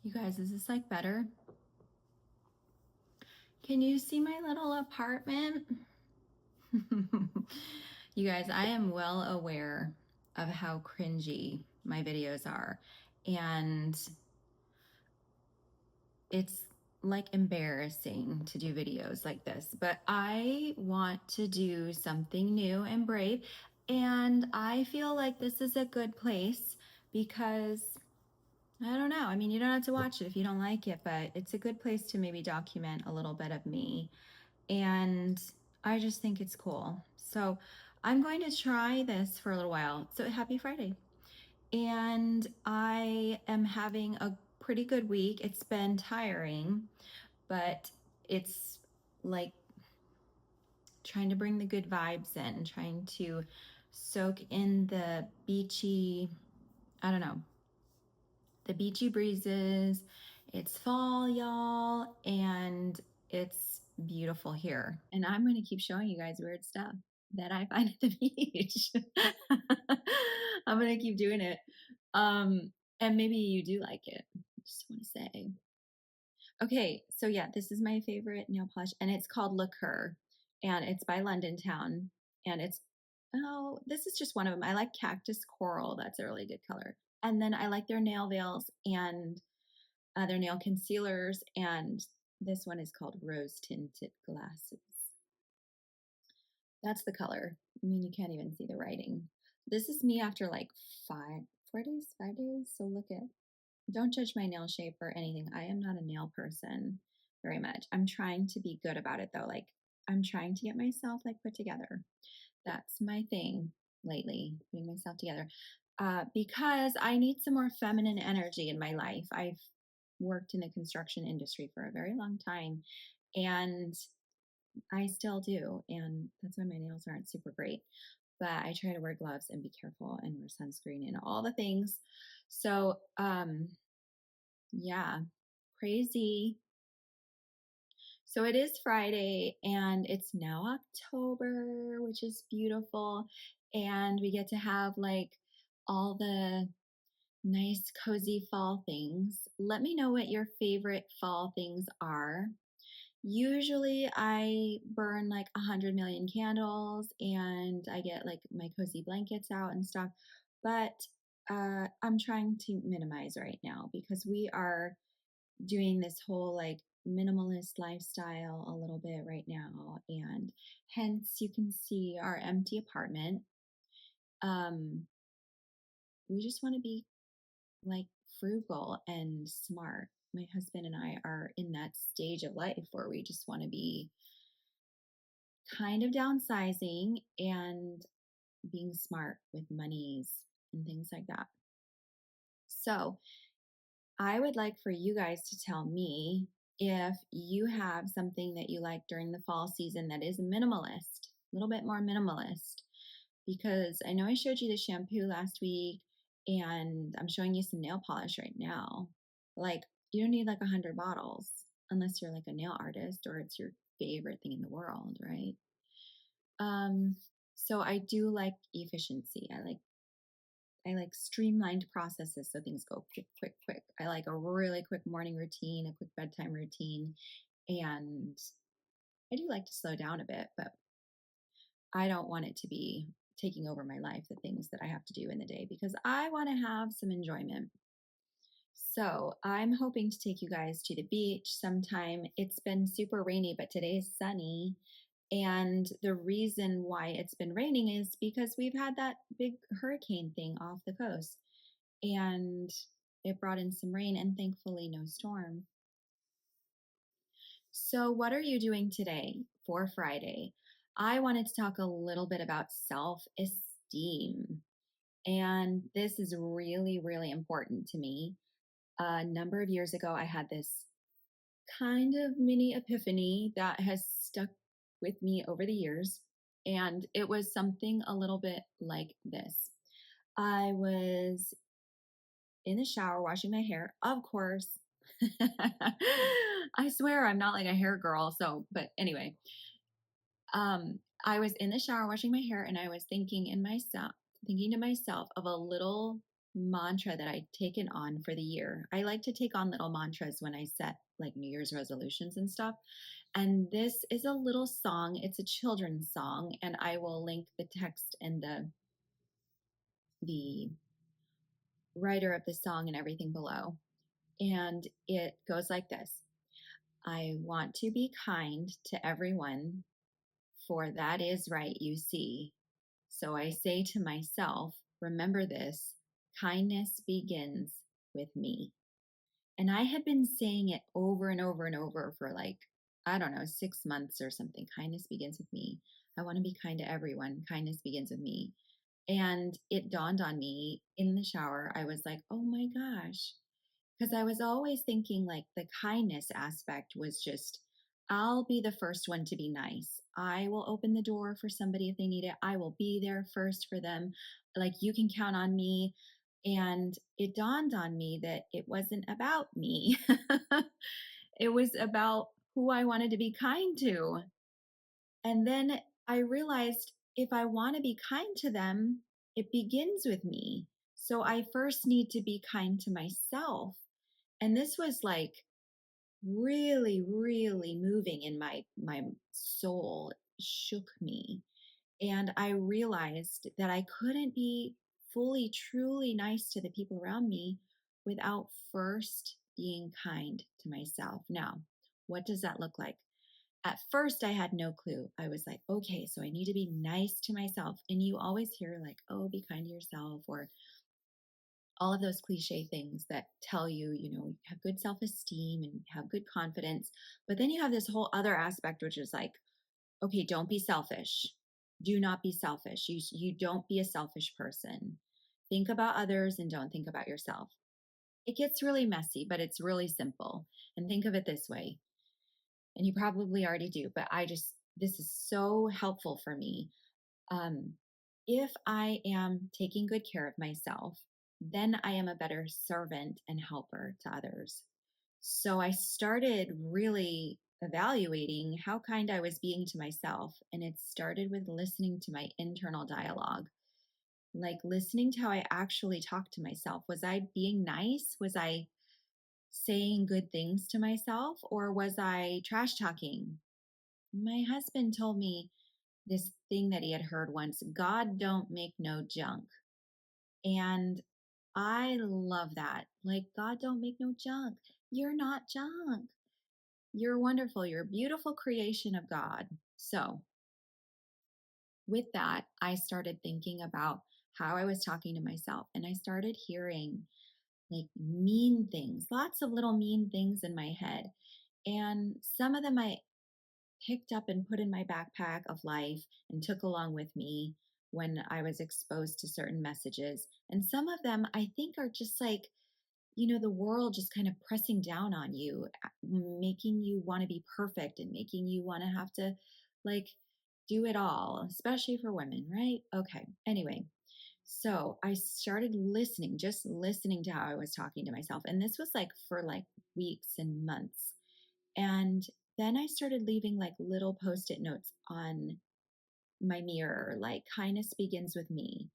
You guys, is this like better? Can you see my little apartment? You guys, I am well aware of how cringy my videos are. And it's like embarrassing to do videos like this, but I want to do something new and brave. And I feel like this is a good place because I don't know. I mean, you don't have to watch it if you don't like it, but it's a good place to maybe document a little bit of me. And I just think it's cool. So I'm going to try this for a little while. So happy Friday. And I am having a pretty good week. It's been tiring, but it's like trying to bring the good vibes in, trying to soak in the beachy, I don't know, the beachy breezes. It's fall, y'all, and it's beautiful here. And I'm going to keep showing you guys weird stuff that I find at the beach. I'm going to keep doing it. And maybe you do like it. I just want to say. Okay, so yeah, this is my favorite nail polish, and it's called Liqueur, and it's by London Town, and it's oh, this is just one of them. I like Cactus Coral. That's a really good color. And then I like their nail veils and their nail concealers, and this one is called Rose Tinted Glasses. That's the color. I mean, you can't even see the writing. This is me after like 5 days. So look at, don't judge my nail shape or anything. I am not a nail person very much. I'm trying to be good about it though. Like I'm trying to get myself like put together. That's my thing lately, putting myself together. Because I need some more feminine energy in my life. I've worked in the construction industry for a very long time and I still do. And that's why my nails aren't super great. But I try to wear gloves and be careful and wear sunscreen and all the things. So, yeah, crazy. So it is Friday and it's now October, which is beautiful. And we get to have like all the nice, cozy fall things. Let me know what your favorite fall things are. Usually I burn like 100 million candles and I get like my cozy blankets out and stuff. But I'm trying to minimize right now because we are doing this whole like minimalist lifestyle a little bit right now. And hence you can see our empty apartment. Um, we just want to be like frugal and smart. My husband and I are in that stage of life where we just want to be kind of downsizing and being smart with monies and things like that. So, I would like for you guys to tell me if you have something that you like during the fall season that is minimalist, a little bit more minimalist. Because I know I showed you the shampoo last week and I'm showing you some nail polish right now. Like, you don't need like 100 bottles unless you're like a nail artist or it's your favorite thing in the world, right? Um, so I do like efficiency. I like streamlined processes so things go quick, quick, quick. I like a really quick morning routine, a quick bedtime routine, and I do like to slow down a bit, but I don't want it to be taking over my life, the things that I have to do in the day, because I want to have some enjoyment. So I'm hoping to take you guys to the beach sometime. It's been super rainy, but today is sunny. And the reason why it's been raining is because we've had that big hurricane thing off the coast. And it brought in some rain and thankfully no storm. So, what are you doing today for Friday? I wanted to talk a little bit about self esteem. And this is really, really important to me. A number of years ago, I had this kind of mini epiphany that has stuck with me over the years. And it was something a little bit like this. I was in the shower washing my hair, of course. I swear I'm not like a hair girl. So, but anyway, I was in the shower washing my hair and I was thinking to myself of a little mantra that I've taken on for the year. I like to take on little mantras when I set like New Year's resolutions and stuff. And this is a little song. It's a children's song, and I will link the text and the writer of the song and everything below. And it goes like this: I want to be kind to everyone, for that is right, you see. So I say to myself, remember this: kindness begins with me. And I had been saying it over and over and over for like, I don't know, 6 months or something. Kindness begins with me. I want to be kind to everyone. Kindness begins with me. And it dawned on me in the shower. I was like, oh my gosh. Because I was always thinking like the kindness aspect was just, I'll be the first one to be nice. I will open the door for somebody if they need it. I will be there first for them. Like, you can count on me. And it dawned on me that it wasn't about me. It was about who I wanted to be kind to. And then I realized if I want to be kind to them, it begins with me. So I first need to be kind to myself. And this was like really, really moving in my soul. It shook me. And I realized that I couldn't be fully, truly nice to the people around me without first being kind to myself. Now, what does that look like? At first, I had no clue. I was like, okay, so I need to be nice to myself. And you always hear, like, oh, be kind to yourself, or all of those cliche things that tell you, have good self esteem and have good confidence. But then you have this whole other aspect, which is like, okay, don't be selfish. Do not be selfish. You don't be a selfish person. Think about others and don't think about yourself. It gets really messy, but it's really simple. And think of it this way. And you probably already do, but this is so helpful for me. Um, if I am taking good care of myself, then I am a better servant and helper to others. So I started really evaluating how kind I was being to myself. And it started with listening to my internal dialogue, like listening to how I actually talked to myself. Was I being nice? Was I saying good things to myself? Or was I trash talking? My husband told me this thing that he had heard once: God don't make no junk. And I love that. Like, God don't make no junk. You're not junk. You're wonderful. You're a beautiful creation of God. So, with that, I started thinking about how I was talking to myself, and I started hearing like mean things, lots of little mean things in my head. And some of them I picked up and put in my backpack of life and took along with me when I was exposed to certain messages. And some of them I think are just like, the world just kind of pressing down on you, making you want to be perfect and making you want to have to like do it all, especially for women, right? Okay. Anyway, so I started listening, just listening to how I was talking to myself. And this was like for like weeks and months. And then I started leaving like little post it notes on my mirror, like, kindness begins with me.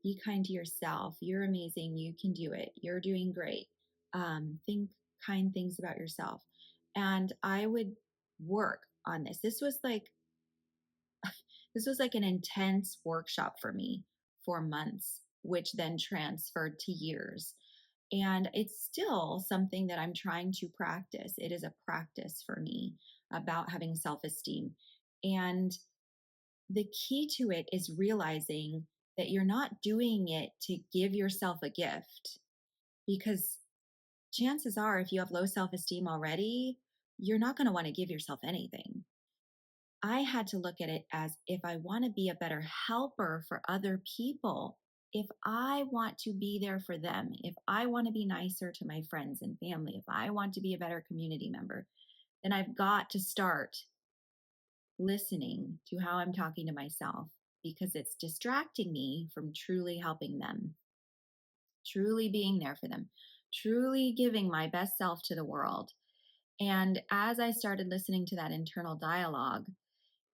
Be kind to yourself. You're amazing. You can do it. You're doing great. Think kind things about yourself. And I would work on this. This was like an intense workshop for me for months, which then transferred to years. And it's still something that I'm trying to practice. It is a practice for me about having self esteem. And the key to it is realizing that you're not doing it to give yourself a gift, because chances are, if you have low self esteem already, you're not going to want to give yourself anything. I had to look at it as, if I want to be a better helper for other people, if I want to be there for them, if I want to be nicer to my friends and family, if I want to be a better community member, then I've got to start listening to how I'm talking to myself, because it's distracting me from truly helping them, truly being there for them, truly giving my best self to the world. And as I started listening to that internal dialogue,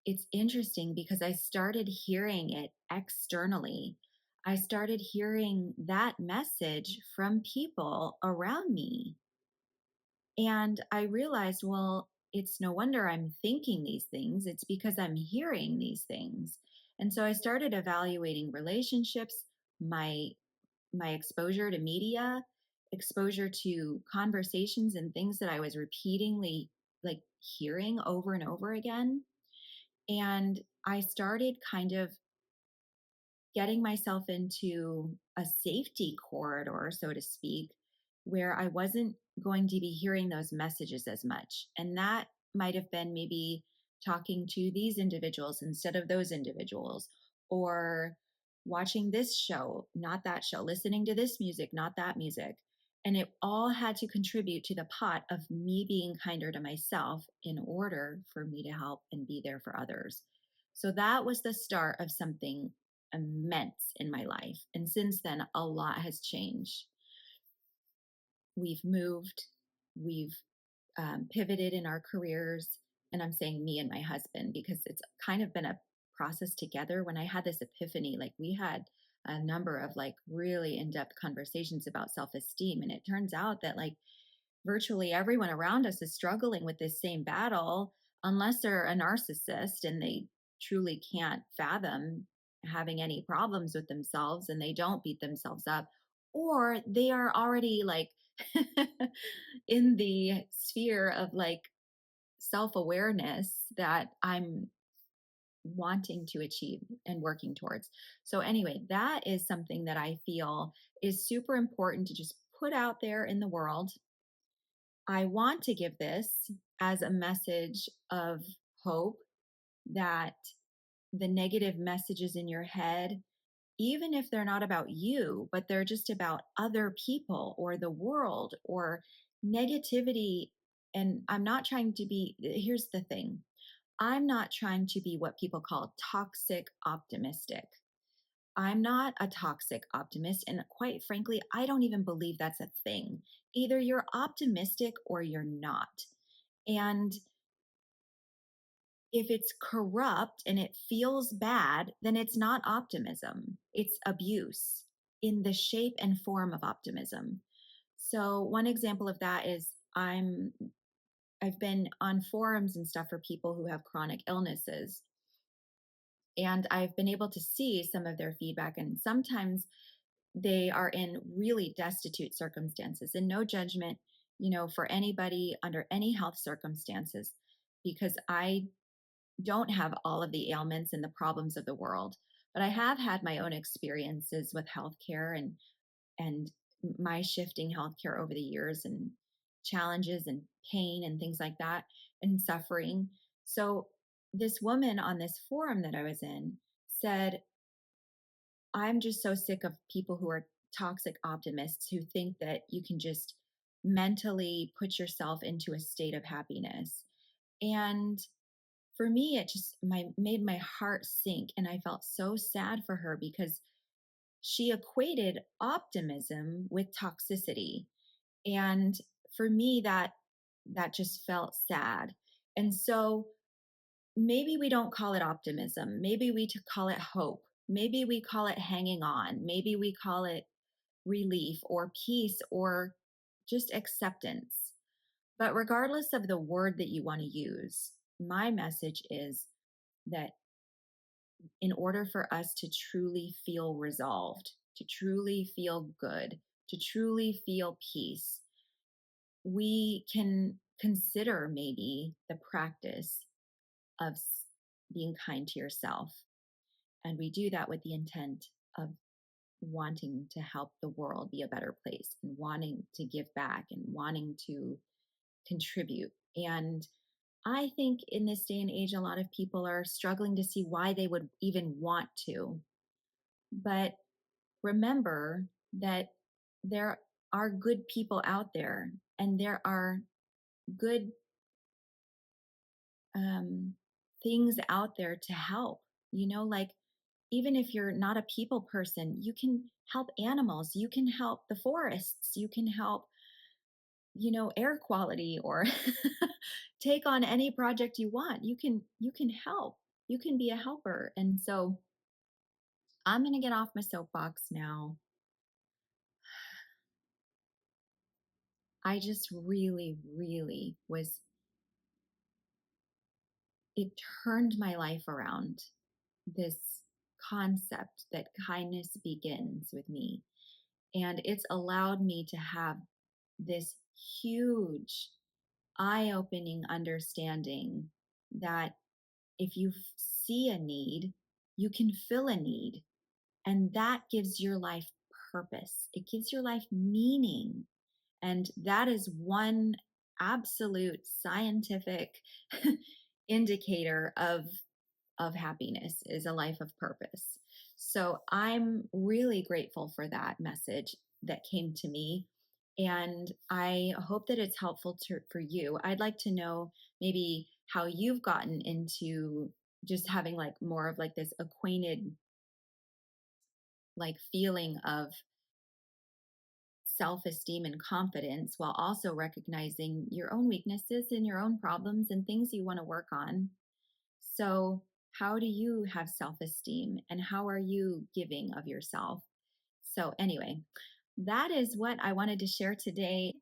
it's interesting because I started hearing it externally. I started hearing that message from people around me. And I realized, well, it's no wonder I'm thinking these things. It's because I'm hearing these things. And so I started evaluating relationships, my my exposure to media, exposure to conversations and things that I was repeatedly like hearing over and over again. And I started kind of getting myself into a safety corridor, so to speak, where I wasn't going to be hearing those messages as much. And that might have been maybe talking to these individuals instead of those individuals, or watching this show, not that show, listening to this music, not that music. And it all had to contribute to the pot of me being kinder to myself in order for me to help and be there for others. So that was the start of something immense in my life. And since then, a lot has changed. We've moved, we've pivoted in our careers. And I'm saying me and my husband because it's kind of been a process together. When I had this epiphany, like we had a number of like really in-depth conversations about self-esteem, and it turns out that like virtually everyone around us is struggling with this same battle unless they're a narcissist and they truly can't fathom having any problems with themselves and they don't beat themselves up, or they are already like in the sphere of like self-awareness that I'm wanting to achieve and working towards. So anyway, that is something that I feel is super important to just put out there in the world. I want to give this as a message of hope that the negative messages in your head, even if they're not about you, but they're just about other people or the world or negativity. And I'm not trying to be, here's the thing, I'm not trying to be what people call toxic optimistic. I'm not a toxic optimist. And quite frankly, I don't even believe that's a thing. Either you're optimistic or you're not. And if it's corrupt and it feels bad, then it's not optimism, it's abuse in the shape and form of optimism. So, one example of that is I've been on forums and stuff for people who have chronic illnesses, and I've been able to see some of their feedback, and sometimes they are in really destitute circumstances, and no judgment, for anybody under any health circumstances, because I don't have all of the ailments and the problems of the world, but I have had my own experiences with healthcare and my shifting healthcare over the years and challenges and pain and things like that and suffering. So this woman on this forum that I was in said, I'm just so sick of people who are toxic optimists who think that you can just mentally put yourself into a state of happiness. And for me, it just made my heart sink. And I felt so sad for her because she equated optimism with toxicity. And for me, that just felt sad. And so maybe we don't call it optimism. Maybe we call it hope. Maybe we call it hanging on. Maybe we call it relief or peace or just acceptance. But regardless of the word that you want to use, my message is that in order for us to truly feel resolved, to truly feel good, to truly feel peace, we can consider maybe the practice of being kind to yourself. And we do that with the intent of wanting to help the world be a better place and wanting to give back and wanting to contribute. And I think in this day and age, a lot of people are struggling to see why they would even want to. But remember that there are good people out there and there are good um, things out there to help. Like even if you're not a people person, you can help animals, you can help the forests, you can help, air quality or take on any project you want. You can help. You can be a helper. And so I'm going to get off my soapbox now. I just really, really was, it turned my life around. This concept that kindness begins with me. And it's allowed me to have this huge, eye opening understanding that if you see a need, you can fill a need. And that gives your life purpose, it gives your life meaning. And that is one absolute scientific indicator of happiness is a life of purpose. So I'm really grateful for that message that came to me. And I hope that it's helpful for you. I'd like to know maybe how you've gotten into just having like more of like this acquainted like feeling of self-esteem and confidence while also recognizing your own weaknesses and your own problems and things you want to work on. So, how do you have self esteem and how are you giving of yourself? So, anyway, that is what I wanted to share today.